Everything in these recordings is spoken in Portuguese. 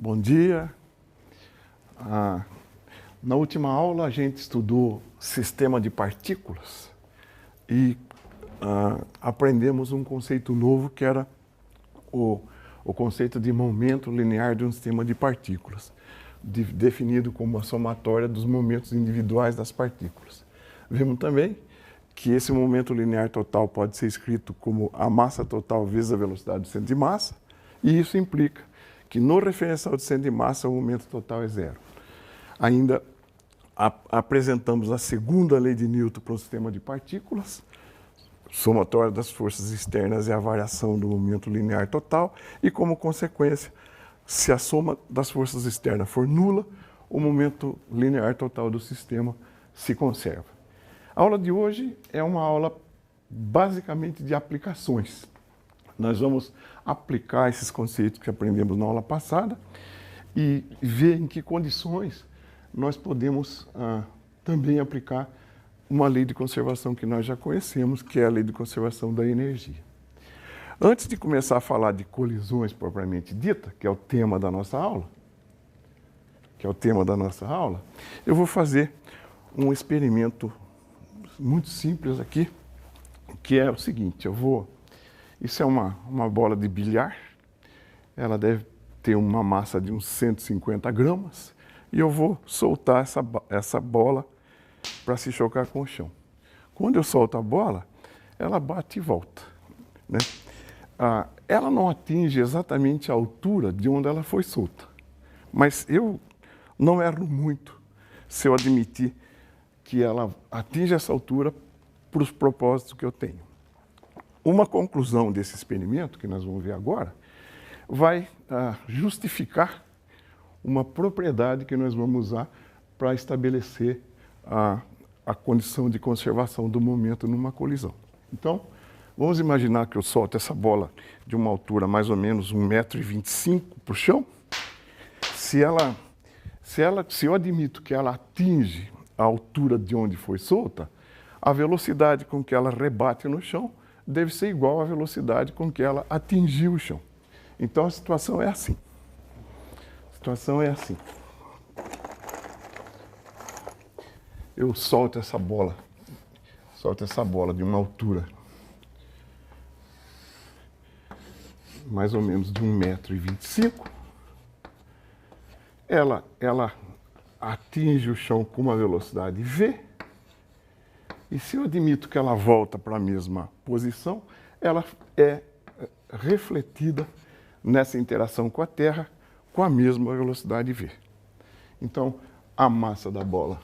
Bom dia. Na última aula a gente estudou sistema de partículas e aprendemos um conceito novo que era o conceito de momento linear de um sistema de partículas, definido como a somatória dos momentos individuais das partículas. Vimos também que esse momento linear total pode ser escrito como a massa total vezes a velocidade do centro de massa, e isso implica que no referencial de centro de massa o momento total é zero. Ainda apresentamos a segunda lei de Newton para um sistema de partículas, somatória das forças externas é a variação do momento linear total, e como consequência, se a soma das forças externas for nula, o momento linear total do sistema se conserva. A aula de hoje é uma aula basicamente de aplicações. Nós vamos aplicar esses conceitos que aprendemos na aula passada e ver em que condições nós podemos também aplicar uma lei de conservação que nós já conhecemos, que é a lei de conservação da energia. Antes de começar a falar de colisões propriamente dita, que é o tema da nossa aula, eu vou fazer um experimento muito simples aqui, que é o seguinte: isso é uma bola de bilhar, ela deve ter uma massa de uns 150 gramas, e eu vou soltar essa bola para se chocar com o chão. Quando eu solto a bola, ela bate e volta, né? Ela não atinge exatamente a altura de onde ela foi solta, mas eu não erro muito se eu admitir que ela atinge essa altura para os propósitos que eu tenho. Uma conclusão desse experimento, que nós vamos ver agora, vai justificar uma propriedade que nós vamos usar para estabelecer a condição de conservação do momento numa colisão. Então, vamos imaginar que eu solto essa bola de uma altura mais ou menos 1,25 m para o chão. Se eu admito que ela atinge a altura de onde foi solta, a velocidade com que ela rebate no chão deve ser igual à velocidade com que ela atingiu o chão. Então a situação é assim. Eu solto essa bola de uma altura mais ou menos de 1,25 m. Ela atinge o chão com uma velocidade v, e se eu admito que ela volta para a mesma posição, ela é refletida nessa interação com a Terra com a mesma velocidade v. Então, a massa da bola,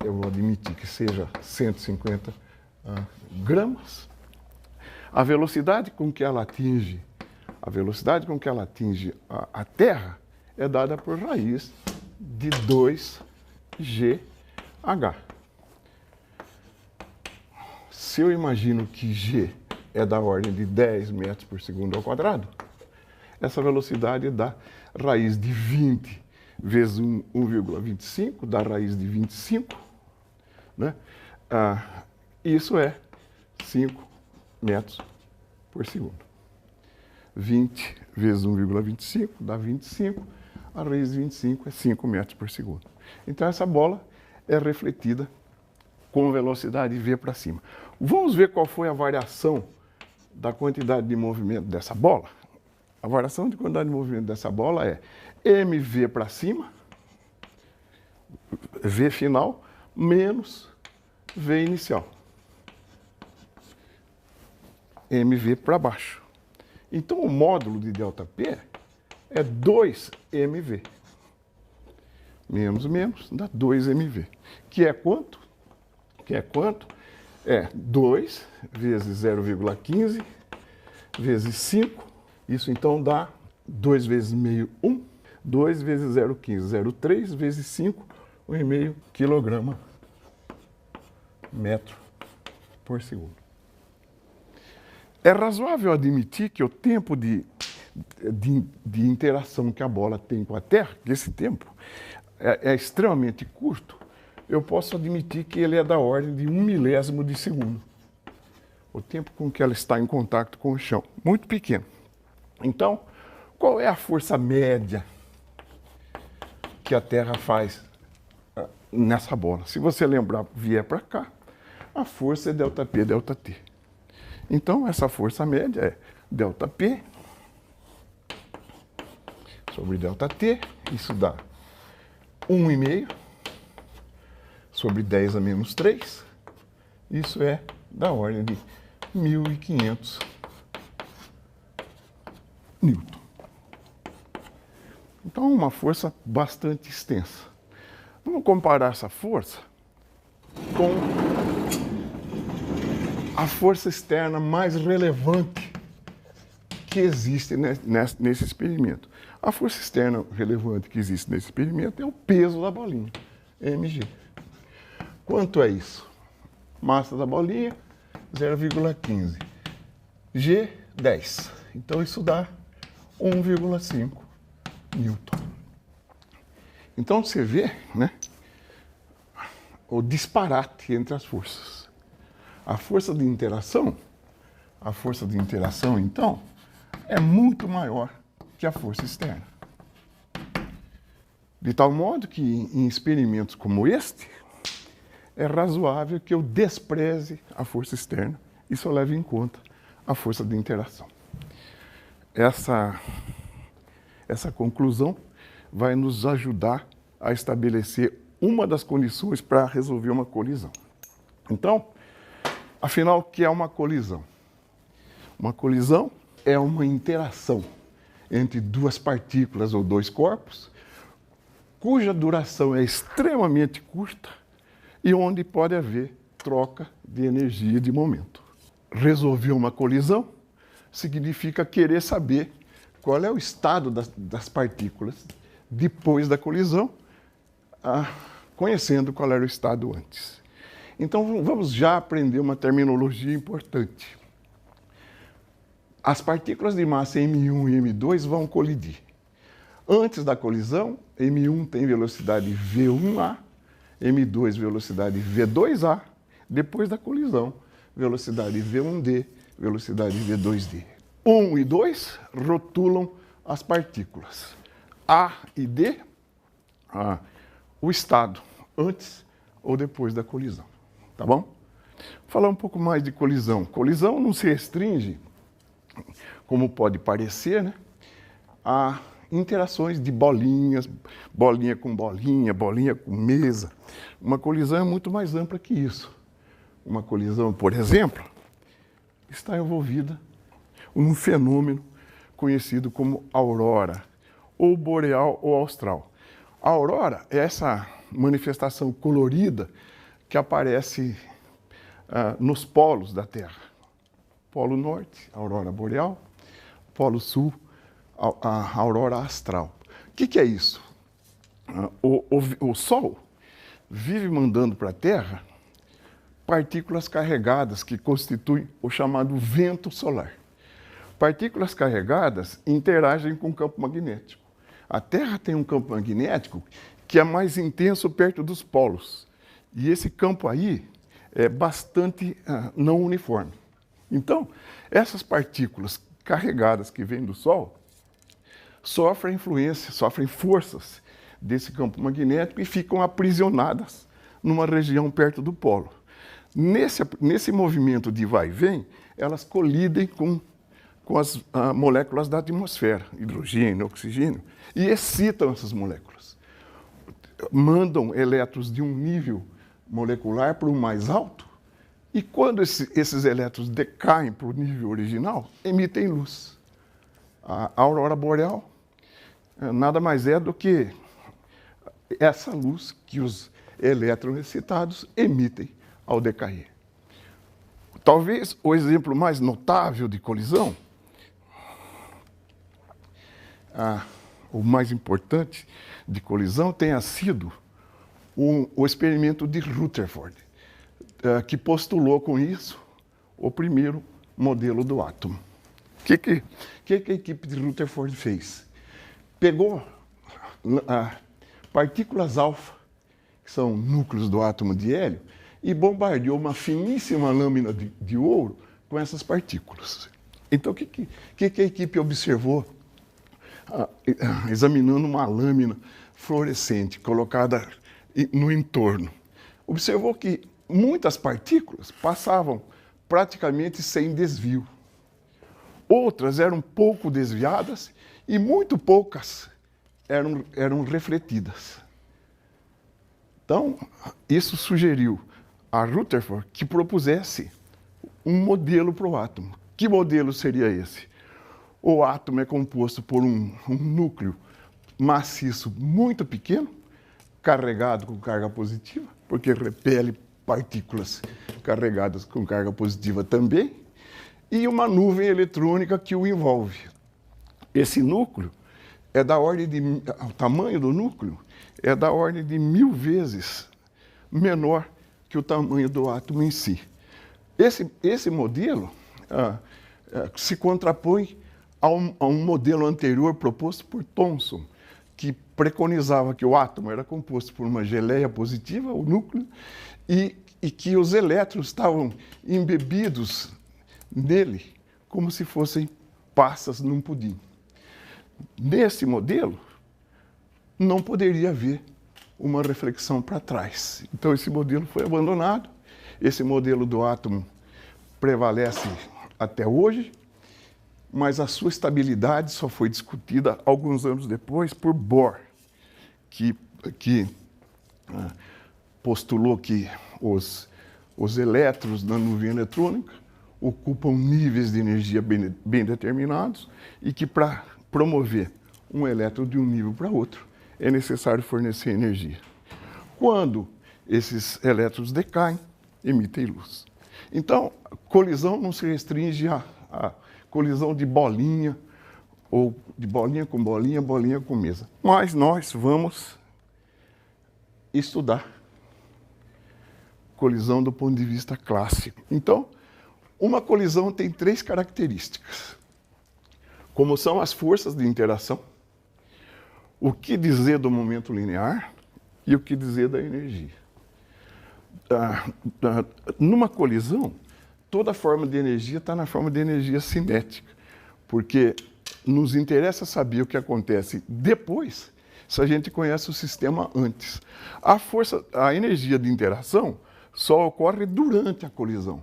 eu vou admitir que seja 150 gramas. A velocidade com que ela atinge a Terra é dada por raiz de 2gh. Se eu imagino que g é da ordem de 10 metros por segundo ao quadrado, essa velocidade dá raiz de 20 vezes 1,25, dá raiz de 25, né? Isso é 5 metros por segundo. 20 vezes 1,25 dá 25, a raiz de 25 é 5 metros por segundo. Então essa bola é refletida com velocidade v para cima. Vamos ver qual foi a variação da quantidade de movimento dessa bola? A variação de quantidade de movimento dessa bola é mv para cima, v final, menos v inicial. mv para baixo. Então o módulo de ΔP é 2mv. Menos dá 2mv. Que é quanto? É 2 vezes 0,15 vezes 5. Isso então dá 2 vezes meio 1. 2 vezes 0,15, 0,3 vezes 5, 1,5 quilograma metro por segundo. É razoável admitir que o tempo de interação que a bola tem com a Terra, que esse tempo é extremamente curto, eu posso admitir que ele é da ordem de 1/1000 de segundo. O tempo com que ela está em contato com o chão, muito pequeno. Então, qual é a força média que a Terra faz nessa bola? Se você lembrar, vier para cá, a força é ΔP, ΔT. Então, essa força média é ΔP sobre ΔT, isso dá 1,5 sobre 10 a menos 3, isso é da ordem de 1.500 Newton. Então, uma força bastante extensa. Vamos comparar essa força com a força externa mais relevante que existe nesse experimento. A força externa relevante que existe nesse experimento é o peso da bolinha, mg. Quanto é isso? Massa da bolinha, 0,15. G, 10. Então isso dá 1,5 Newton. Então você vê, né, o disparate entre as forças. A força de interação, então, é muito maior que a força externa. De tal modo que, em experimentos como este, é razoável que eu despreze a força externa e só leve em conta a força de interação. Essa conclusão vai nos ajudar a estabelecer uma das condições para resolver uma colisão. Então, afinal, o que é uma colisão? Uma colisão é uma interação entre duas partículas ou dois corpos, cuja duração é extremamente curta e onde pode haver troca de energia de momento. Resolver uma colisão significa querer saber qual é o estado das partículas depois da colisão, conhecendo qual era o estado antes. Então, vamos já aprender uma terminologia importante. As partículas de massa M1 e M2 vão colidir. Antes da colisão, M1 tem velocidade V1A, M2 velocidade V2A. Depois da colisão, velocidade V1D, velocidade V2D. 1 e 2 rotulam as partículas. A e D, o estado antes ou depois da colisão. Tá bom? Vou falar um pouco mais de colisão. Colisão não se restringe, como pode parecer, né, a interações de bolinhas, bolinha com bolinha, bolinha com mesa. Uma colisão é muito mais ampla que isso. Uma colisão, por exemplo, está envolvida num fenômeno conhecido como aurora, ou boreal ou austral. A aurora é essa manifestação colorida que aparece nos polos da Terra. Polo Norte, aurora boreal, Polo Sul, a aurora astral. O que é isso? O Sol vive mandando para a Terra partículas carregadas que constituem o chamado vento solar. Partículas carregadas interagem com o campo magnético. A Terra tem um campo magnético que é mais intenso perto dos polos. E esse campo aí é bastante não uniforme. Então, essas partículas carregadas que vêm do Sol sofrem influência, sofrem forças desse campo magnético e ficam aprisionadas numa região perto do polo. Nesse movimento de vai e vem, elas colidem com as moléculas da atmosfera, hidrogênio, oxigênio, e excitam essas moléculas. Mandam elétrons de um nível molecular para o mais alto, e quando esses elétrons decaem para o nível original, emitem luz. A aurora boreal nada mais é do que essa luz que os elétrons excitados emitem ao decair. Talvez o exemplo mais notável de colisão, o mais importante de colisão, tenha sido o experimento de Rutherford, que postulou com isso o primeiro modelo do átomo. O que a equipe de Rutherford fez? Pegou partículas alfa, que são núcleos do átomo de hélio, e bombardeou uma finíssima lâmina de ouro com essas partículas. Então, o que a equipe observou examinando uma lâmina fluorescente colocada no entorno, observou que muitas partículas passavam praticamente sem desvio. Outras eram pouco desviadas e muito poucas eram refletidas. Então, isso sugeriu a Rutherford que propusesse um modelo para o átomo. Que modelo seria esse? O átomo é composto por um núcleo maciço muito pequeno, carregado com carga positiva, porque repele partículas carregadas com carga positiva também, e uma nuvem eletrônica que o envolve. Esse núcleo é da ordem de... O tamanho do núcleo é da ordem de 1000 vezes menor que o tamanho do átomo em si. Esse modelo se contrapõe a um modelo anterior proposto por Thomson, que preconizava que o átomo era composto por uma geleia positiva, o núcleo, e que os elétrons estavam embebidos nele como se fossem passas num pudim. Nesse modelo, não poderia haver uma reflexão para trás. Então, esse modelo foi abandonado. Esse modelo do átomo prevalece até hoje, mas a sua estabilidade só foi discutida alguns anos depois por Bohr, que postulou que os elétrons da nuvem eletrônica ocupam níveis de energia bem determinados e que para promover um elétron de um nível para outro é necessário fornecer energia. Quando esses elétrons decaem, emitem luz. Então, colisão não se restringe a colisão de bolinha, ou de bolinha com bolinha, bolinha com mesa. Mas nós vamos estudar colisão do ponto de vista clássico. Então, uma colisão tem 3 características. Como são as forças de interação, o que dizer do momento linear e o que dizer da energia. Numa colisão, toda forma de energia está na forma de energia cinética, porque nos interessa saber o que acontece depois, se a gente conhece o sistema antes. A energia de interação só ocorre durante a colisão,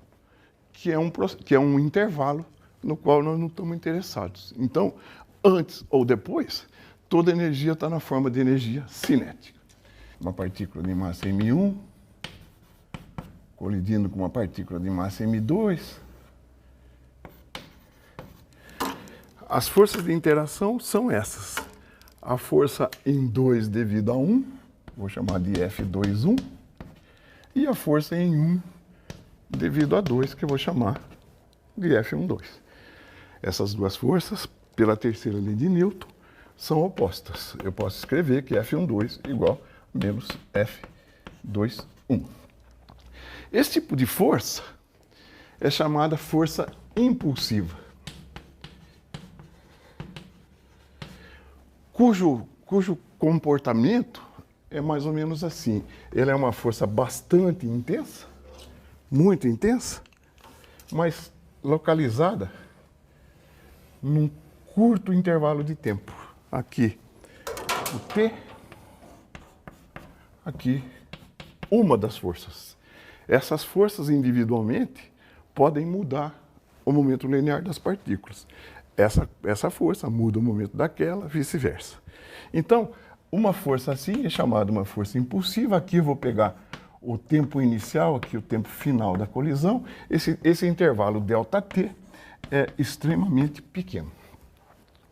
que é um intervalo no qual nós não estamos interessados. Então, antes ou depois, toda energia está na forma de energia cinética. Uma partícula de massa M1 colidindo com uma partícula de massa M2. As forças de interação são essas. A força em 2 devido a 1, vou chamar de F2,1, e a força em 1 devido a 2, que eu vou chamar de F1,2. Essas duas forças, pela terceira lei de Newton, são opostas. Eu posso escrever que F1,2 igual a menos F2,1. Esse tipo de força é chamada força impulsiva, cujo comportamento é mais ou menos assim. Ela é uma força bastante intensa, muito intensa, mas localizada num curto intervalo de tempo. Aqui o T, aqui uma das forças. Essas forças individualmente podem mudar o momento linear das partículas. Essa força muda o momento daquela, vice-versa. Então, uma força assim é chamada uma força impulsiva. Aqui eu vou pegar o tempo inicial, aqui o tempo final da colisão. Esse intervalo ΔT é extremamente pequeno.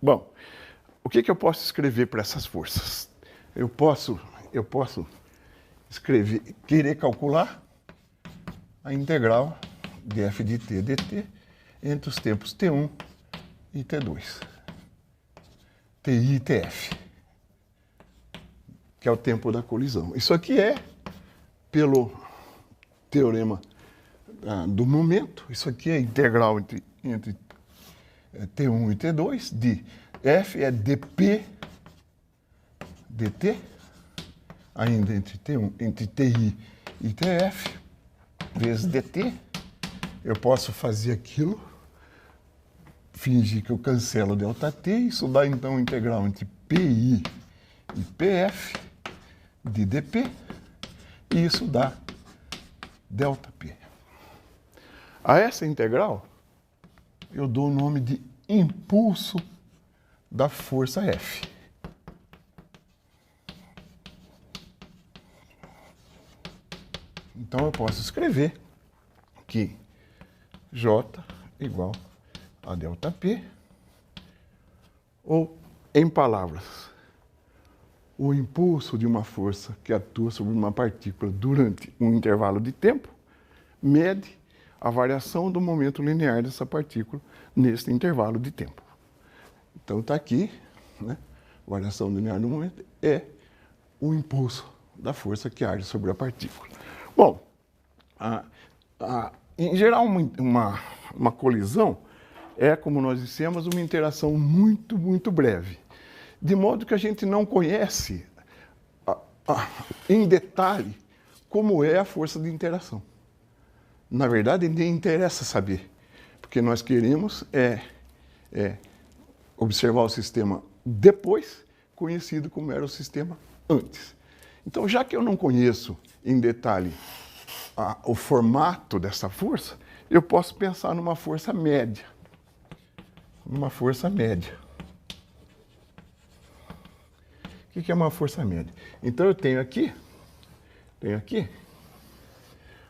Bom, o que eu posso escrever para essas forças? Eu posso escrever, querer calcular a integral de f de t dt entre os tempos t1 e t2, ti e tf, que é o tempo da colisão. Isso aqui é pelo teorema do momento. Isso aqui é a integral entre t1 e t2 de f é dp dt, ainda entre ti e tf, vezes dt. Eu posso fazer aquilo fingir que eu cancelo ΔT, isso dá então a integral entre PI e PF de dP, e isso dá ΔP. A essa integral, eu dou o nome de impulso da força F. Então eu posso escrever que J igual a ΔP, ou, em palavras, o impulso de uma força que atua sobre uma partícula durante um intervalo de tempo mede a variação do momento linear dessa partícula nesse intervalo de tempo. Então está aqui, né? Variação linear do momento é o impulso da força que age sobre a partícula. Bom, em geral, uma colisão é, como nós dissemos, uma interação muito, muito breve. De modo que a gente não conhece em detalhe como é a força de interação. Na verdade, nem interessa saber, porque nós queremos observar o sistema depois, conhecido como era o sistema antes. Então, já que eu não conheço em detalhe o formato dessa força, eu posso pensar numa força média. Uma força média. O que é uma força média? Então eu tenho aqui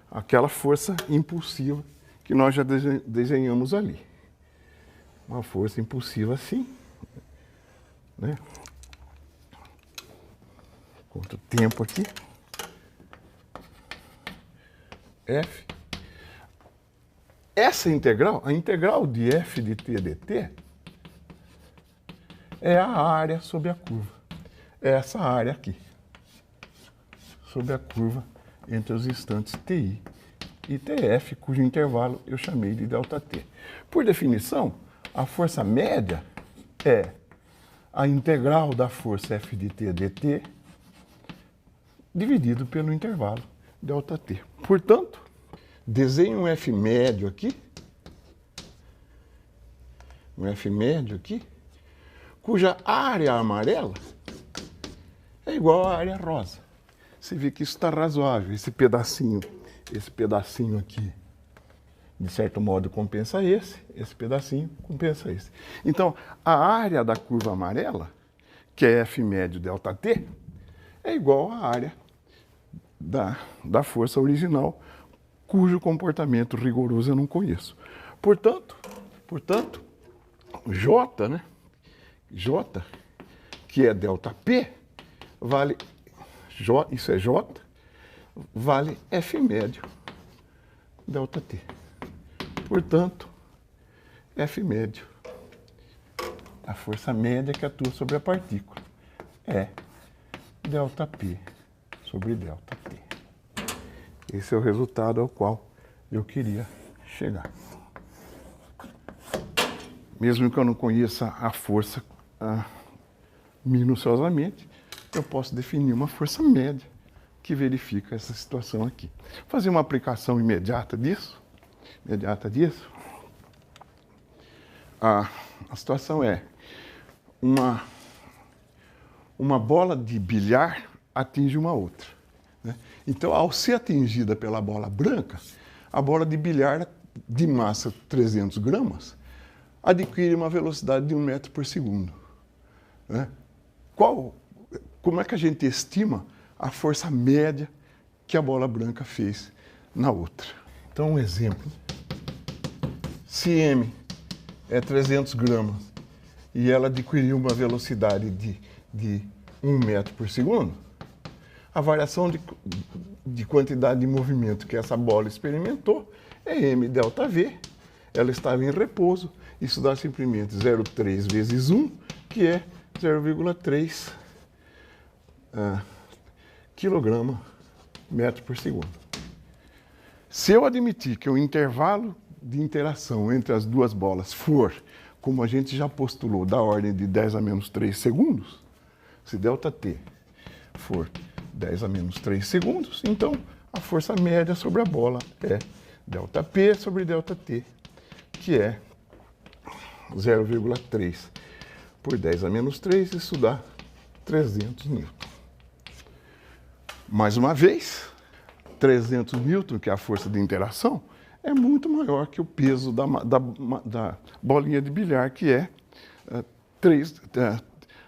aquela força impulsiva que nós já desenhamos ali. Uma força impulsiva assim, né? Quanto tempo aqui? F. Essa integral, a integral de F de t dt, é a área sobre a curva. É essa área aqui, sobre a curva entre os instantes TI e TF, cujo intervalo eu chamei de ΔT. Por definição, a força média é a integral da força F de t dt dividido pelo intervalo ΔT. Portanto, desenho um F médio aqui, cuja área amarela é igual à área rosa. Você vê que isso está razoável, esse pedacinho aqui, de certo modo, compensa esse pedacinho compensa esse. Então, a área da curva amarela, que é F médio ΔT, é igual à área da força original, cujo comportamento rigoroso eu não conheço. Portanto, J, né? J, que é ΔP, vale, isso é J, vale F médio ΔT. Portanto, F médio, a força média que atua sobre a partícula, é ΔP sobre ΔT. Esse é o resultado ao qual eu queria chegar. Mesmo que eu não conheça a força minuciosamente, eu posso definir uma força média que verifica essa situação aqui. Fazer uma aplicação imediata disso. A situação é uma bola de bilhar atinge uma outra, né? Então, ao ser atingida pela bola branca, a bola de bilhar de massa 300 gramas adquire uma velocidade de 1 metro por segundo, né? Como é que a gente estima a força média que a bola branca fez na outra? Então, um exemplo. Se M é 300 gramas e ela adquiriu uma velocidade de 1 metro por segundo, a variação de quantidade de movimento que essa bola experimentou é m ΔV. Ela estava em repouso. Isso dá simplesmente 0,3 vezes 1, que é 0,3 quilograma metro por segundo. Se eu admitir que o intervalo de interação entre as duas bolas for, como a gente já postulou, da ordem de 10 a menos 3 segundos, se ΔT for 10 a menos 3 segundos, então a força média sobre a bola é ΔP sobre ΔT, que é 0,3 por 10 a menos 3, isso dá 300 newton. Mais uma vez, 300 newton, que é a força de interação, é muito maior que o peso da bolinha de bilhar, que é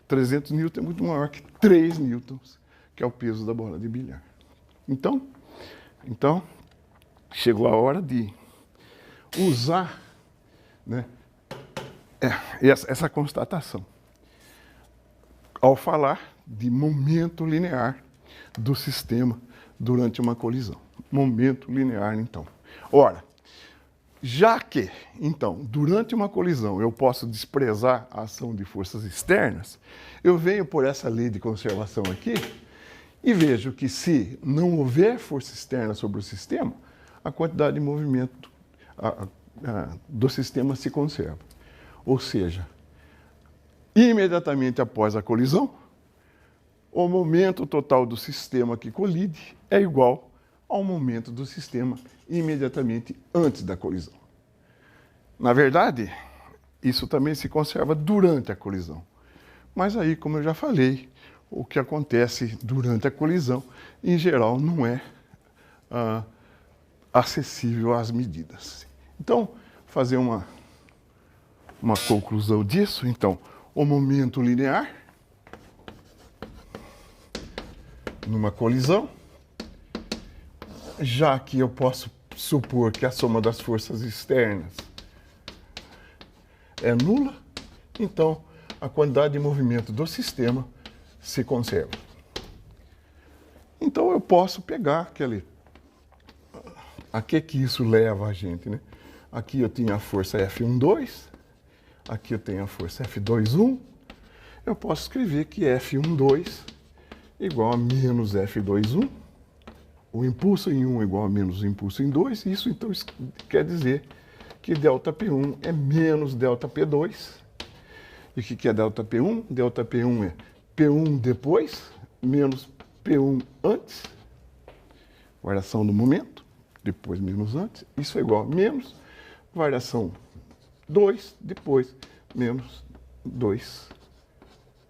300 newton, é muito maior que 3 newtons, que é o peso da bola de bilhar. Então chegou a hora de usar, né, essa constatação ao falar de momento linear do sistema durante uma colisão. Momento linear, então. Ora, já que, então, durante uma colisão eu posso desprezar a ação de forças externas, eu venho por essa lei de conservação aqui e vejo que se não houver força externa sobre o sistema, a quantidade de movimento do sistema se conserva. Ou seja, imediatamente após a colisão, o momento total do sistema que colide é igual ao momento do sistema imediatamente antes da colisão. Na verdade, isso também se conserva durante a colisão. Mas aí, como eu já falei, o que acontece durante a colisão, em geral, não é acessível às medidas. Então, fazer uma conclusão disso, então, o momento linear numa colisão, já que eu posso supor que a soma das forças externas é nula, então a quantidade de movimento do sistema se conserva. Então eu posso pegar a que isso leva a gente, né? Aqui eu tinha a força F12, aqui eu tenho a força F21, eu posso escrever que F12 igual a menos F21, o impulso em 1 igual a menos o impulso em 2, isso então quer dizer que ΔP1 é menos ΔP2. E o que é ΔP1? ΔP1 é P1 depois menos P1 antes, variação do momento, depois menos antes, isso é igual a menos variação 2 depois menos 2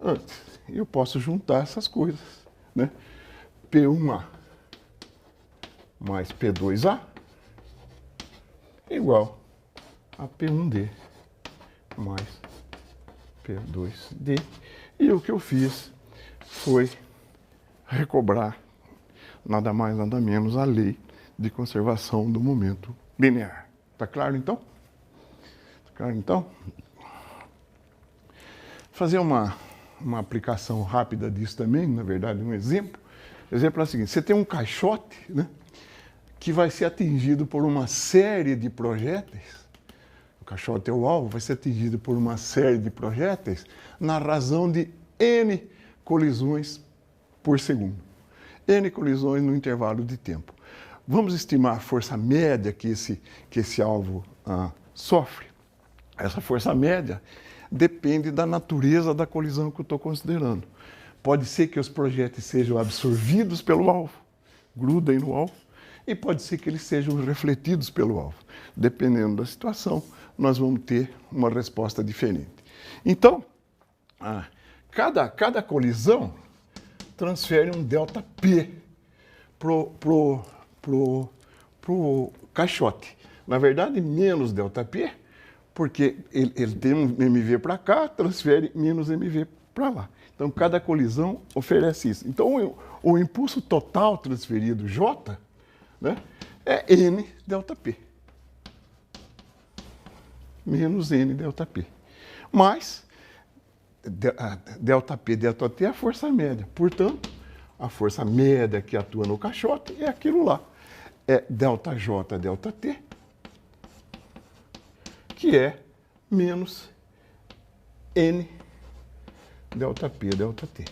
antes. E eu posso juntar essas coisas, né? P1A mais P2A igual a P1D mais P2D. E o que eu fiz foi recobrar nada mais, nada menos a lei de conservação do momento linear. Tá claro, então? Tá claro, então? Fazer uma aplicação rápida disso também, na verdade, um exemplo. O exemplo é o seguinte: você tem um caixote, né, que vai ser atingido por uma série de projéteis. O caixote é o alvo, vai ser atingido por uma série de projéteis na razão de N colisões por segundo. N colisões no intervalo de tempo. Vamos estimar a força média que esse alvo sofre. Essa força média depende da natureza da colisão que eu estou considerando. Pode ser que os projéteis sejam absorvidos pelo alvo, grudem no alvo, e pode ser que eles sejam refletidos pelo alvo. Dependendo da situação, nós vamos ter uma resposta diferente. Então, cada colisão transfere um ΔP pro caixote. Na verdade, menos ΔP, porque ele tem um MV para cá, transfere menos MV para lá. Então, cada colisão oferece isso. Então, o impulso total transferido, J, né, é N ΔP. Menos N ΔP. Mas, ΔP, ΔT é a força média. Portanto, a força média que atua no caixote é aquilo lá. É ΔJ, ΔT, que é menos N ΔP, ΔT.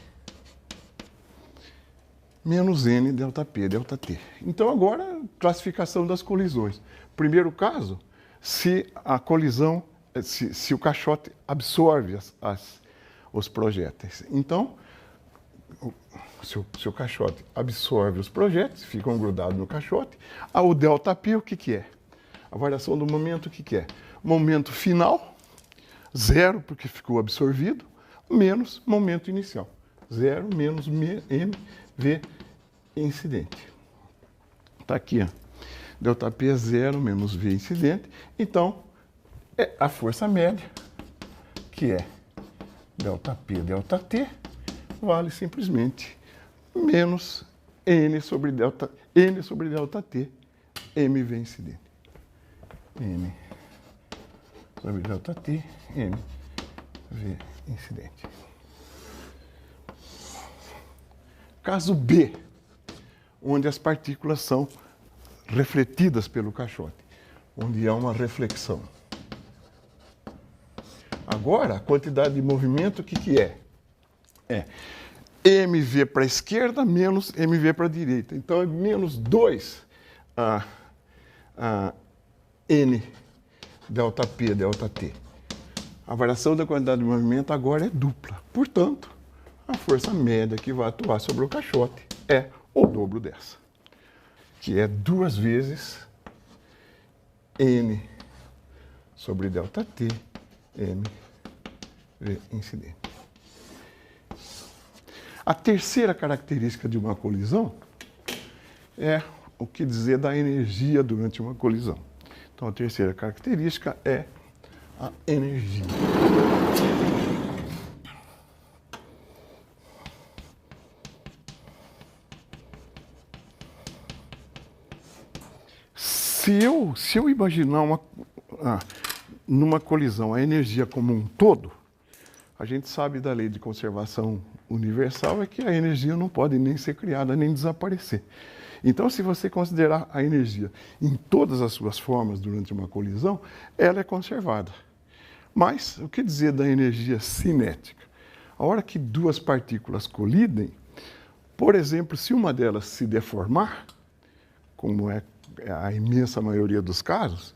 Menos N ΔP, ΔT. Então, agora, classificação das colisões. Primeiro caso, se a colisão, se o caixote absorve os projéteis. Então, se o caixote absorve os projéteis, ficam grudados no caixote, o ΔP, o que é? A variação do momento, o que é? Momento final Zero, porque ficou absorvido, menos momento inicial. Zero menos mv incidente. Está aqui, ó. ΔP é zero menos v incidente. Então, é a força média, que é ΔP ΔT, vale simplesmente menos N sobre ΔT, mv incidente. N sobre ΔT, mv incidente. Caso B, onde as partículas são refletidas pelo caixote, onde há uma reflexão. Agora, a quantidade de movimento, o que é? É mv para a esquerda menos mv para a direita. Então, é menos 2 n ΔP ΔT. A variação da quantidade de movimento agora é dupla. Portanto, a força média que vai atuar sobre o caixote é o dobro dessa, que é 2 vezes N sobre ΔT mv incidente. A terceira característica de uma colisão é o que dizer da energia durante uma colisão. Então, a terceira característica é a energia. Se eu imaginar numa colisão a energia como um todo, a gente sabe da lei de conservação universal é que a energia não pode nem ser criada nem desaparecer. Então, se você considerar a energia em todas as suas formas durante uma colisão, ela é conservada. Mas o que dizer da energia cinética? A hora que duas partículas colidem, por exemplo, se uma delas se deformar, como é a imensa maioria dos casos,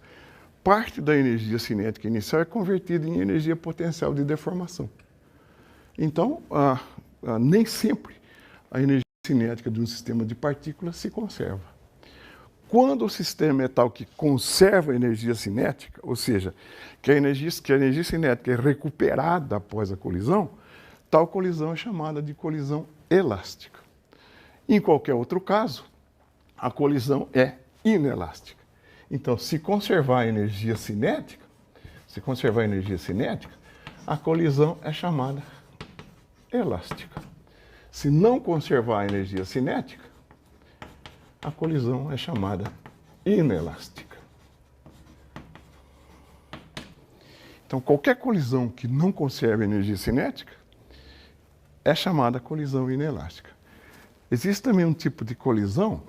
parte da energia cinética inicial é convertida em energia potencial de deformação. Então, nem sempre a energia cinética de um sistema de partículas se conserva. Quando o sistema é tal que conserva a energia cinética, ou seja, que a energia cinética é recuperada após a colisão, tal colisão é chamada de colisão elástica. Em qualquer outro caso, a colisão é inelástica. Então, se conservar a energia cinética, a colisão é chamada elástica. Se não conservar a energia cinética, a colisão é chamada inelástica. Então, qualquer colisão que não conserve energia cinética é chamada colisão inelástica. Existe também um tipo de colisão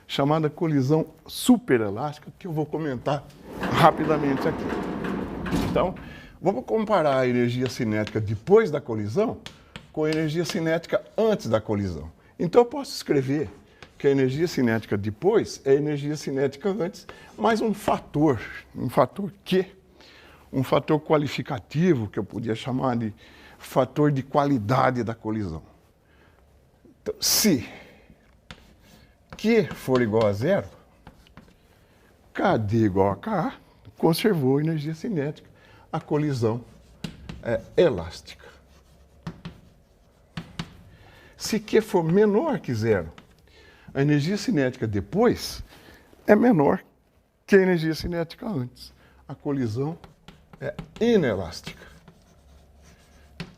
chamada colisão superelástica, que eu vou comentar rapidamente aqui. Então, vamos comparar a energia cinética depois da colisão com a energia cinética antes da colisão. Então, eu posso escrever que a energia cinética depois é a energia cinética antes, mais um fator Q, um fator qualificativo, que eu podia chamar de fator de qualidade da colisão. Então, se Q for igual a zero, KD igual a KA, conservou a energia cinética. A colisão é elástica. Se Q for menor que zero, a energia cinética depois é menor que a energia cinética antes. A colisão é inelástica.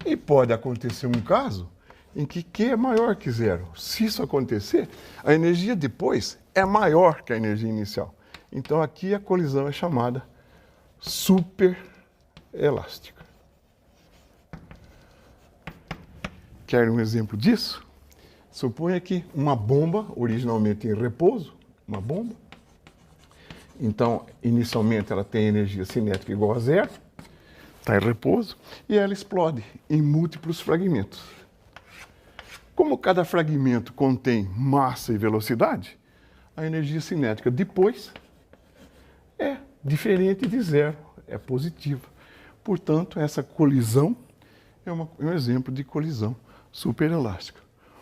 E pode acontecer um caso em que Q é maior que zero. Se isso acontecer, a energia depois é maior que a energia inicial. Então, aqui a colisão é chamada superelástica. Quer um exemplo disso? Suponha que uma bomba, originalmente em repouso, uma bomba. Então, inicialmente ela tem energia cinética igual a zero, está em repouso, e ela explode em múltiplos fragmentos. Como cada fragmento contém massa e velocidade, a energia cinética depois é diferente de zero, é positiva. Portanto, essa colisão é um exemplo de colisão superelástica.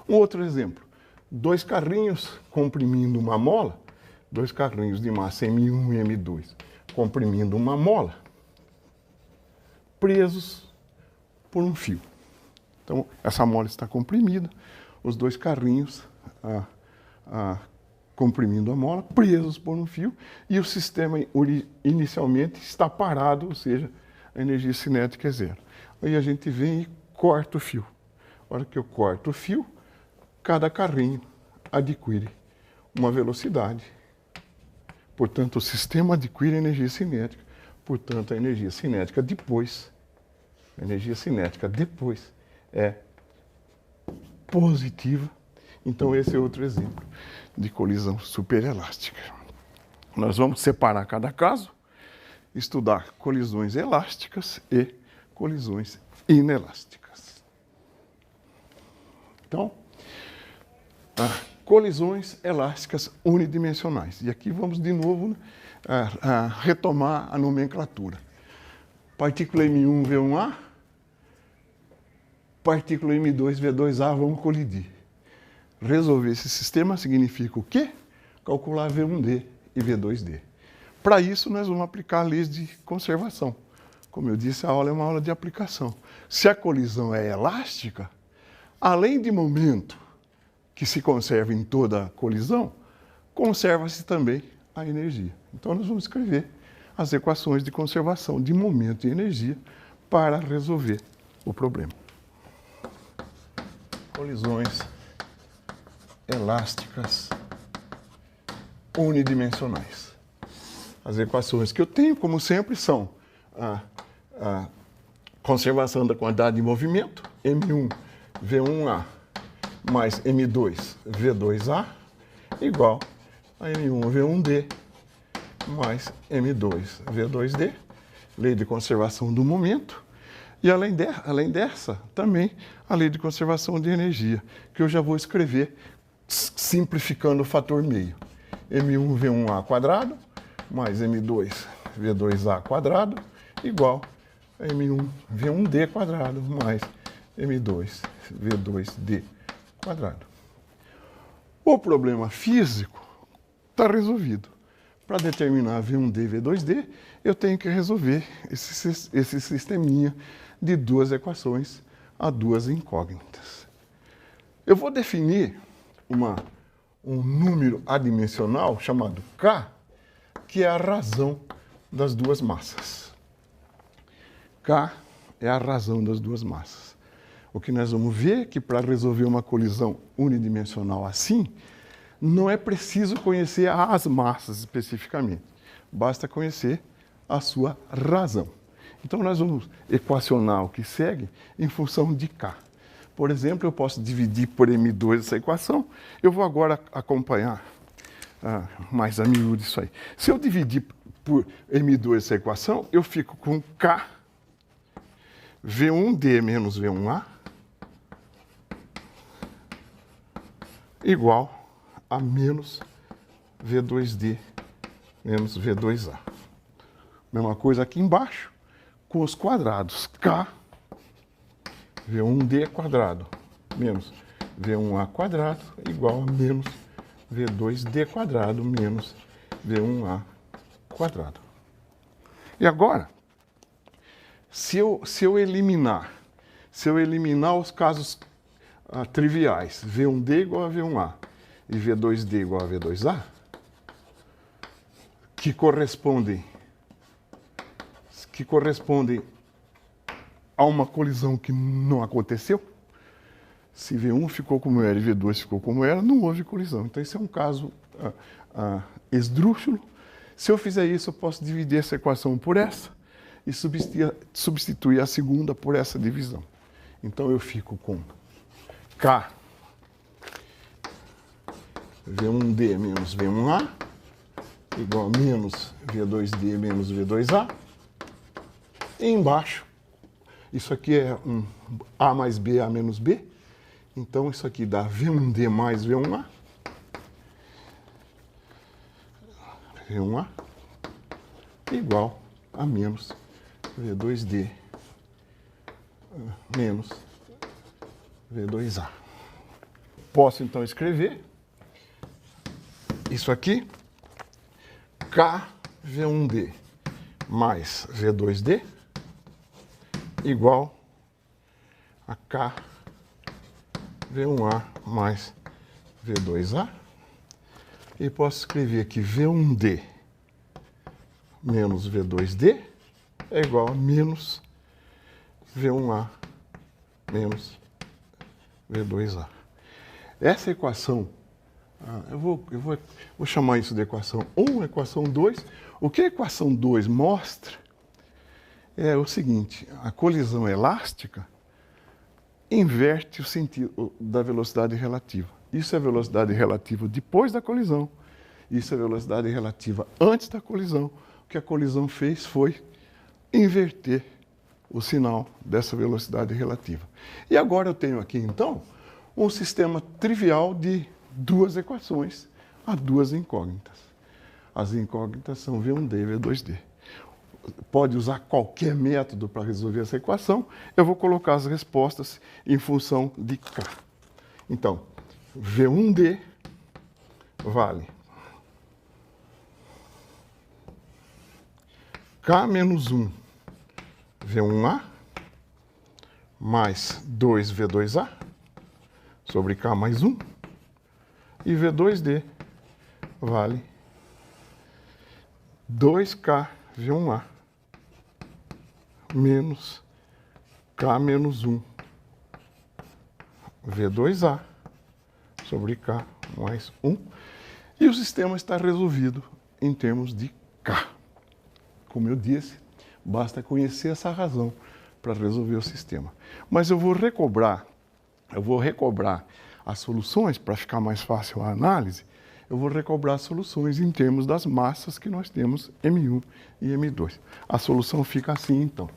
Um outro exemplo, dois carrinhos comprimindo uma mola, dois carrinhos de massa M1 e M2 comprimindo uma mola, presos por um fio. Então, essa mola está comprimida, os dois carrinhos comprimindo a mola, presos por um fio, e o sistema inicialmente está parado, ou seja, a energia cinética é zero. Aí a gente vem e corta o fio. A hora que eu corto o fio, cada carrinho adquire uma velocidade. Portanto, o sistema adquire energia cinética. Portanto, a energia cinética depois é positiva. Então, esse é outro exemplo de colisão superelástica. Nós vamos separar cada caso, estudar colisões elásticas e colisões inelásticas. Então, colisões elásticas unidimensionais. E aqui vamos de novo retomar a nomenclatura. Partícula M1, V1A, partícula M2, V2A vão colidir. Resolver esse sistema significa o quê? Calcular V1D e V2D. Para isso, nós vamos aplicar leis de conservação. Como eu disse, a aula é uma aula de aplicação. Se a colisão é elástica, além de momento que se conserva em toda a colisão, conserva-se também a energia. Então, nós vamos escrever as equações de conservação de momento e energia para resolver o problema. Colisões elásticas unidimensionais. As equações que eu tenho, como sempre, são a conservação da quantidade de movimento, M1, V1A, mais M2, V2A, igual a M1, V1D, mais M2, V2D, lei de conservação do momento, e além dessa, também a lei de conservação de energia, que eu já vou escrever simplificando o fator meio. M1, V1A quadrado, mais M2, V2A quadrado, igual a M1, V1D quadrado, mais M2, V2D quadrado. O problema físico está resolvido. Para determinar V1D e V2D, eu tenho que resolver esse sisteminha de duas equações a duas incógnitas. Eu vou definir um número adimensional chamado K, que é a razão das duas massas. K é a razão das duas massas. O que nós vamos ver é que para resolver uma colisão unidimensional assim, não é preciso conhecer as massas especificamente, basta conhecer a sua razão. Então, nós vamos equacionar o que segue em função de K. Por exemplo, eu posso dividir por M2 essa equação. Eu vou agora acompanhar mais a miúdo isso aí. Se eu dividir por M2 essa equação, eu fico com K, V1D menos V1A, igual a menos V2D menos V2A. Mesma coisa aqui embaixo, com os quadrados. K, V1D quadrado, menos V1A quadrado, igual a menos V2D quadrado, menos V1A quadrado. E agora, se eu eliminar os casos triviais, V1D igual a V1A e V2D igual a V2A, que correspondem a uma colisão que não aconteceu, se V1 ficou como era e V2 ficou como era, não houve colisão. Então, esse é um caso esdrúxulo. Se eu fizer isso, eu posso dividir essa equação por essa e substituir a segunda por essa divisão. Então, eu fico com K, V1D menos V1A, igual a menos V2D menos V2A. E embaixo, isso aqui é um A mais B, A menos B. Então, isso aqui dá V1D mais V1A. V1A igual a menos V2D menos V2A. Posso, então, escrever isso aqui, K V1D mais V2D, igual a K V1A mais V2A. E posso escrever aqui V1D menos V2D é igual a menos V1A menos V2A. Essa equação, eu vou chamar isso de equação 1, equação 2. O que a equação 2 mostra é o seguinte: a colisão elástica inverte o sentido da velocidade relativa. Isso é velocidade relativa depois da colisão, isso é velocidade relativa antes da colisão. O que a colisão fez foi inverter o sinal dessa velocidade relativa. E agora eu tenho aqui, então, um sistema trivial de duas equações a duas incógnitas. As incógnitas são V1D e V2D. Pode usar qualquer método para resolver essa equação. Eu vou colocar as respostas em função de K. Então, V1D vale K menos 1 V1A mais 2V2A sobre K mais 1. E V2D vale 2K V1A menos K menos 1 V2A sobre K mais 1. E o sistema está resolvido em termos de K. Como eu disse, basta conhecer essa razão para resolver o sistema. Mas eu vou recobrar as soluções, para ficar mais fácil a análise, eu vou recobrar as soluções em termos das massas que nós temos, M1 e M2. A solução fica assim, então.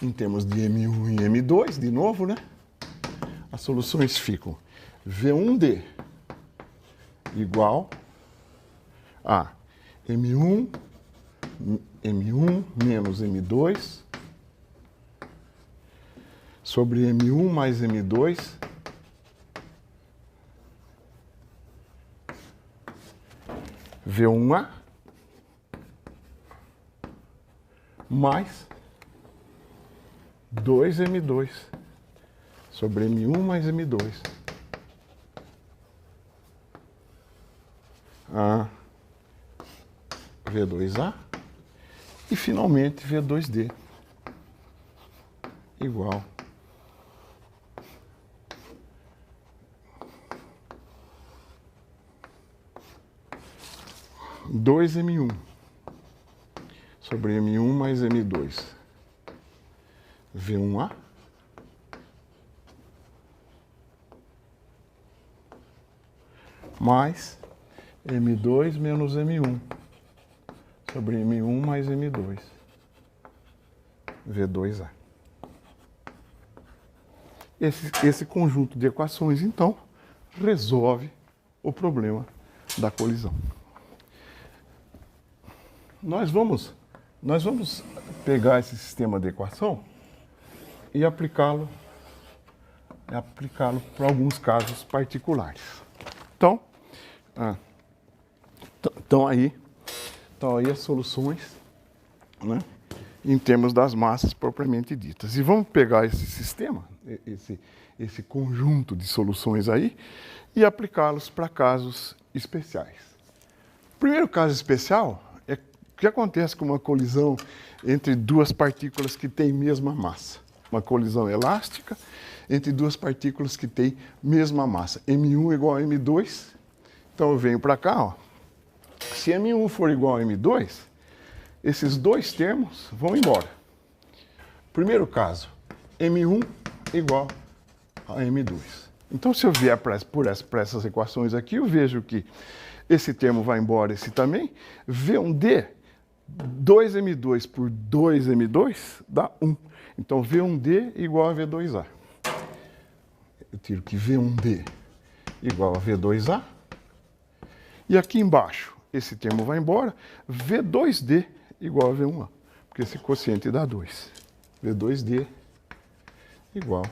Em termos de M1 e M2, de novo, né? As soluções ficam V1D igual a M1 menos M2 sobre M1 mais M2 V1A mais 2M2 sobre M1 mais M2 a V2A e finalmente V2D igual a 2M1 sobre M1 mais M2 V1A mais M2 menos M1 sobre M1 mais M2 V2A. Esse conjunto de equações, então, resolve o problema da colisão. Nós vamos pegar esse sistema de equação e aplicá-lo para alguns casos particulares. Então, estão aí as soluções, né, em termos das massas propriamente ditas. E vamos pegar esse sistema, esse conjunto de soluções aí, e aplicá-los para casos especiais. O primeiro caso especial é o que acontece com uma colisão entre duas partículas que têm mesma massa. Uma colisão elástica entre duas partículas que têm mesma massa. M1 igual a M2. Então eu venho para cá, ó. Se M1 for igual a M2, esses dois termos vão embora. Primeiro caso, M1 igual a M2. Então, se eu vier por essas equações aqui, eu vejo que esse termo vai embora, esse também. V1D, 2M2 por 2M2 dá 1. Então, V1D igual a V2A. Eu tiro que V1D igual a V2A. E aqui embaixo, esse termo vai embora. V2D igual a V1A, porque esse quociente dá 2. V2D igual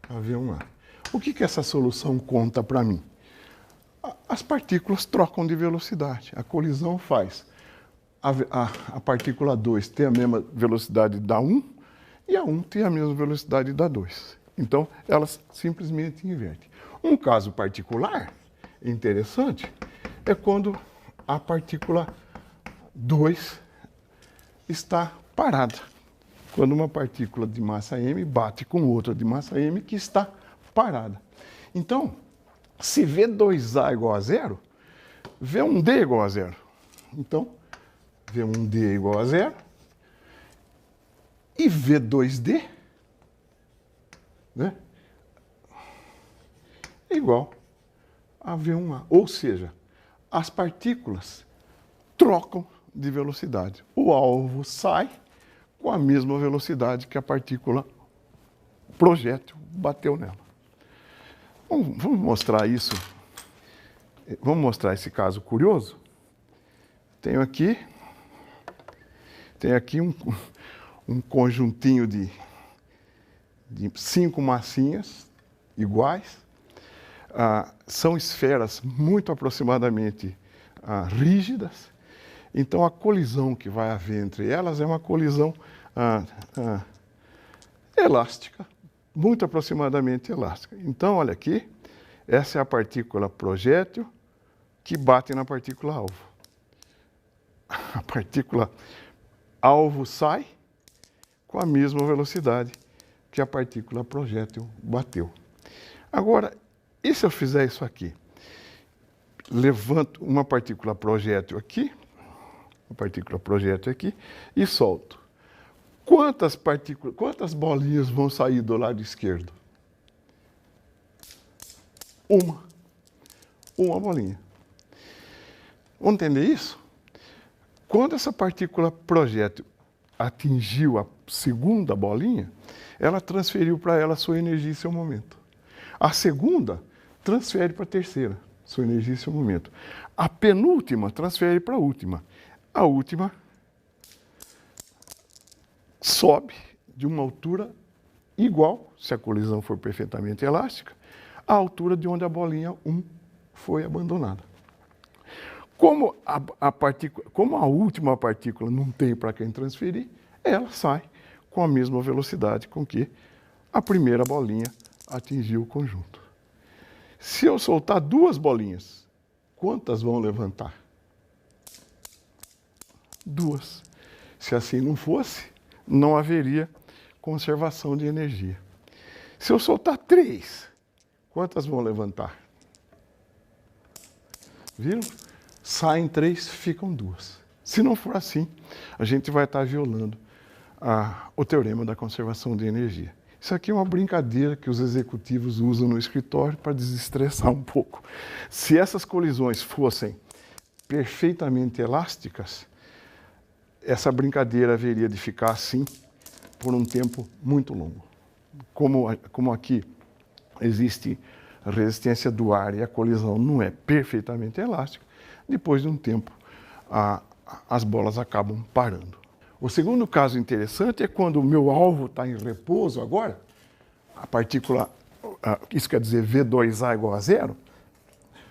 a V1A. O que essa solução conta para mim? As partículas trocam de velocidade. A colisão faz a partícula 2 ter a mesma velocidade da 1 e a 1 tem a mesma velocidade da 2. Então, elas simplesmente invertem. Um caso particular, interessante, é quando a partícula 2 está parada. Quando uma partícula de massa m bate com outra de massa m que está parada. Então, se V2A igual a zero, V1D é igual a zero. Então, V1D é igual a zero. E V2D, né, é igual a V1A. Ou seja, as partículas trocam de velocidade. O alvo sai com a mesma velocidade que a partícula projétil bateu nela. Vamos mostrar isso. Vamos mostrar esse caso curioso. Tenho aqui um conjuntinho de 5 massinhas iguais. São esferas muito aproximadamente rígidas. Então, a colisão que vai haver entre elas é uma colisão elástica, muito aproximadamente elástica. Então, olha aqui, essa é a partícula projétil que bate na partícula alvo. A partícula alvo sai com a mesma velocidade que a partícula projétil bateu. Agora, e se eu fizer isso aqui? Levanto uma partícula projétil aqui, e solto. Quantas bolinhas vão sair do lado esquerdo? Uma bolinha. Vamos entender isso? Quando essa partícula projétil atingiu a segunda bolinha, ela transferiu para ela sua energia e seu momento. A segunda transfere para a terceira sua energia e seu momento. A penúltima transfere para a última. A última sobe de uma altura igual, se a colisão for perfeitamente elástica, à altura de onde a bolinha 1 foi abandonada. Como a última partícula não tem para quem transferir, ela sai com a mesma velocidade com que a primeira bolinha atingiu o conjunto. Se eu soltar 2 bolinhas, quantas vão levantar? 2. Se assim não fosse, não haveria conservação de energia. Se eu soltar 3, quantas vão levantar? Viram? Saem 3, ficam 2. Se não for assim, a gente vai estar violando o teorema da conservação de energia. Isso aqui é uma brincadeira que os executivos usam no escritório para desestressar um pouco. Se essas colisões fossem perfeitamente elásticas, essa brincadeira haveria de ficar assim por um tempo muito longo. Como aqui existe a resistência do ar e a colisão não é perfeitamente elástica, depois de um tempo as bolas acabam parando. O segundo caso interessante é quando o meu alvo está em repouso agora, a partícula, isso quer dizer V2A igual a zero,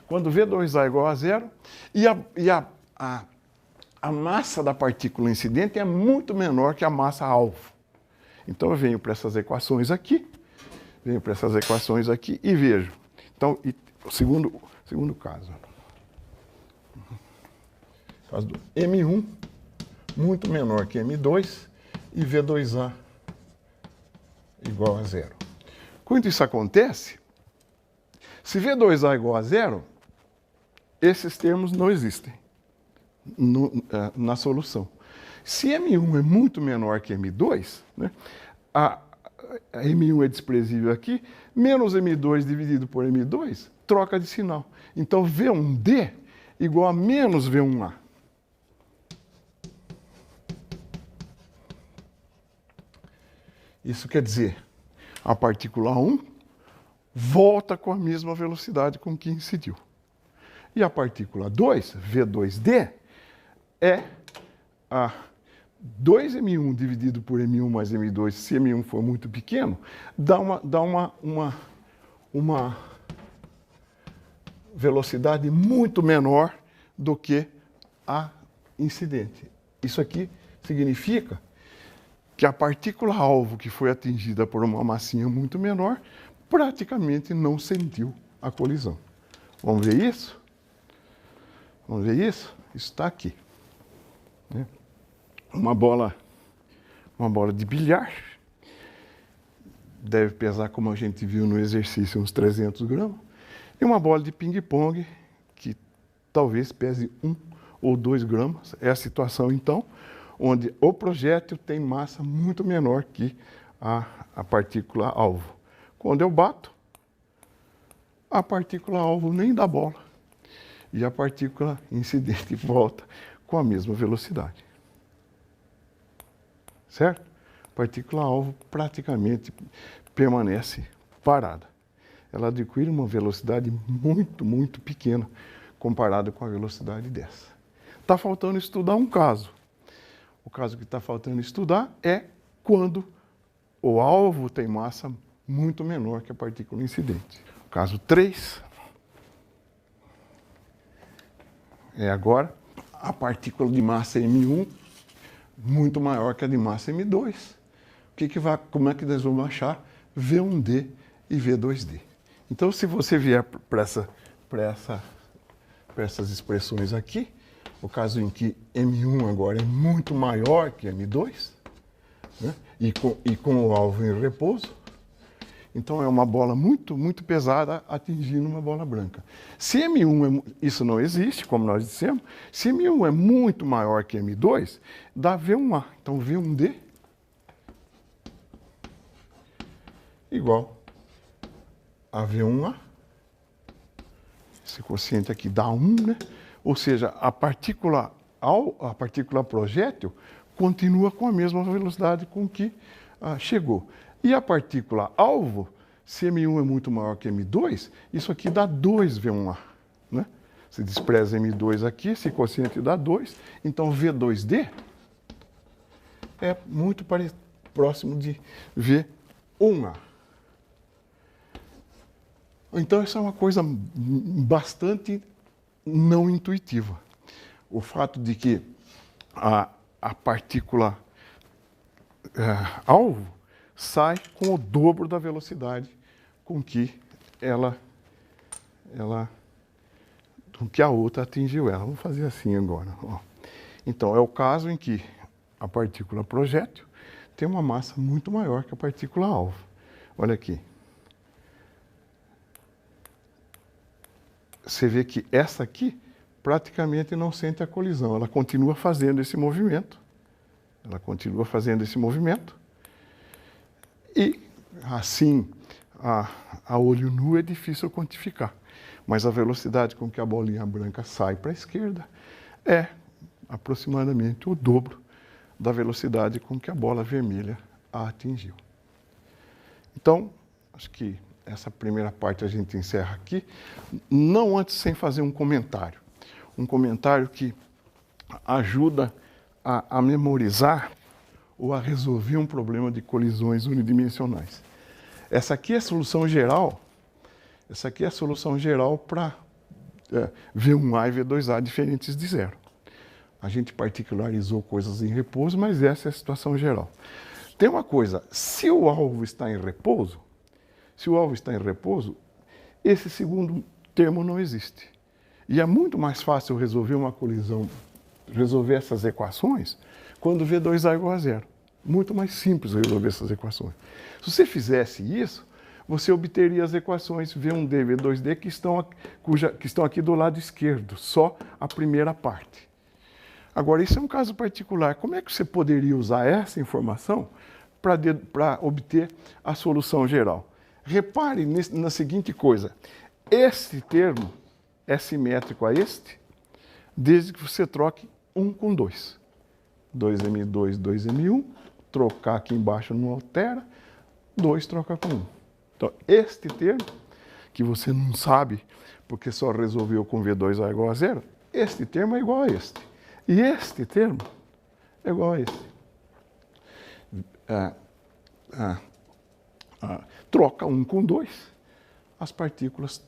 quando V2A igual a zero e a massa da partícula incidente é muito menor que a massa alvo. Então eu venho para essas equações aqui e vejo. Então, o segundo caso. Caso do M1, muito menor que M2, e V2A igual a zero. Quando isso acontece, se V2A igual a zero, esses termos não existem na solução. Se M1 é muito menor que M2, né, a M1 é desprezível aqui, menos M2 dividido por M2, troca de sinal. Então, V1D igual a menos V1A. Isso quer dizer, a partícula 1 volta com a mesma velocidade com que incidiu. E a partícula 2, V2D, é a 2M1 dividido por M1 mais M2, se M1 for muito pequeno, dá uma velocidade muito menor do que a incidente. Isso aqui significa que a partícula-alvo que foi atingida por uma massinha muito menor praticamente não sentiu a colisão. Vamos ver isso? Vamos ver isso? Isso está aqui. Né? Uma bola de bilhar. Deve pesar, como a gente viu no exercício, uns 300 gramas. E uma bola de ping-pong, que talvez pese 1 ou 2 gramas. É a situação, então, onde o projétil tem massa muito menor que a partícula-alvo. Quando eu bato, a partícula-alvo nem dá bola. E a partícula incidente volta com a mesma velocidade. Certo? A partícula-alvo praticamente permanece parada. Ela adquire uma velocidade muito, muito pequena comparada com a velocidade dessa. Está faltando estudar um caso. O caso que está faltando estudar é quando o alvo tem massa muito menor que a partícula incidente. O caso 3 é agora a partícula de massa M1 muito maior que a de massa M2. Como é que nós vamos achar V1D e V2D? Então, se você vier para essas expressões aqui, o caso em que M1 agora é muito maior que M2, né? e com o alvo em repouso, então é uma bola muito, muito pesada atingindo uma bola branca. Se M1, isso não existe, como nós dissemos, se M1 é muito maior que M2, dá V1A. Então V1D igual a V1A. Esse quociente aqui dá 1, né? Ou seja, a partícula projétil continua com a mesma velocidade com que chegou. E a partícula alvo, se M1 é muito maior que M2, isso aqui dá 2V1A. Né? Se despreza M2 aqui, esse quociente dá 2. Então V2D é muito próximo de V1A. Então, isso é uma coisa bastante não intuitiva. O fato de que a partícula alvo sai com o dobro da velocidade com que com que a outra atingiu ela. Vamos fazer assim agora. Ó. Então, é o caso em que a partícula projétil tem uma massa muito maior que a partícula alvo. Olha aqui. Você vê que essa aqui praticamente não sente a colisão. Ela continua fazendo esse movimento. E, assim, a olho nu é difícil quantificar. Mas a velocidade com que a bolinha branca sai para a esquerda é aproximadamente o dobro da velocidade com que a bola vermelha a atingiu. Então, acho que essa primeira parte a gente encerra aqui, não antes sem fazer um comentário. Um comentário que ajuda a memorizar ou a resolver um problema de colisões unidimensionais. Essa aqui é a solução geral. Essa aqui é a solução geral para V1A e V2A diferentes de zero. A gente particularizou coisas em repouso, mas essa é a situação geral. Tem uma coisa, se o alvo está em repouso, esse segundo termo não existe. E é muito mais fácil resolver uma colisão, resolver essas equações, quando V2A é igual a zero. Muito mais simples resolver essas equações. Se você fizesse isso, você obteria as equações V1D e V2D que estão aqui do lado esquerdo, só a primeira parte. Agora, isso é um caso particular. Como é que você poderia usar essa informação para obter a solução geral? Repare na seguinte coisa. Este termo é simétrico a este, desde que você troque 1 com 2. 2M2, 2M1, trocar aqui embaixo não altera, 2 troca com 1. Então, este termo, que você não sabe porque só resolveu com V2A igual a zero, este termo é igual a este. E este termo é igual a este. Troca 1 com 2, as partículas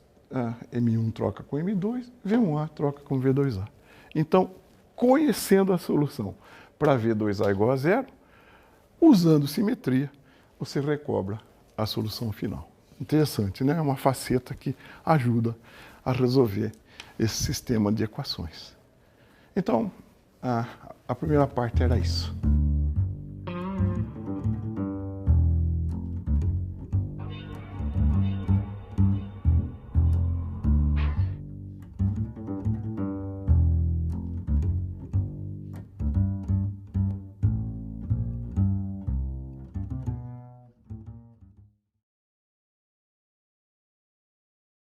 M1 troca com M2, V1A troca com V2A. Então, conhecendo a solução para V2A igual a zero, usando simetria, você recobra a solução final. Interessante, né? É uma faceta que ajuda a resolver esse sistema de equações. Então, a primeira parte era isso.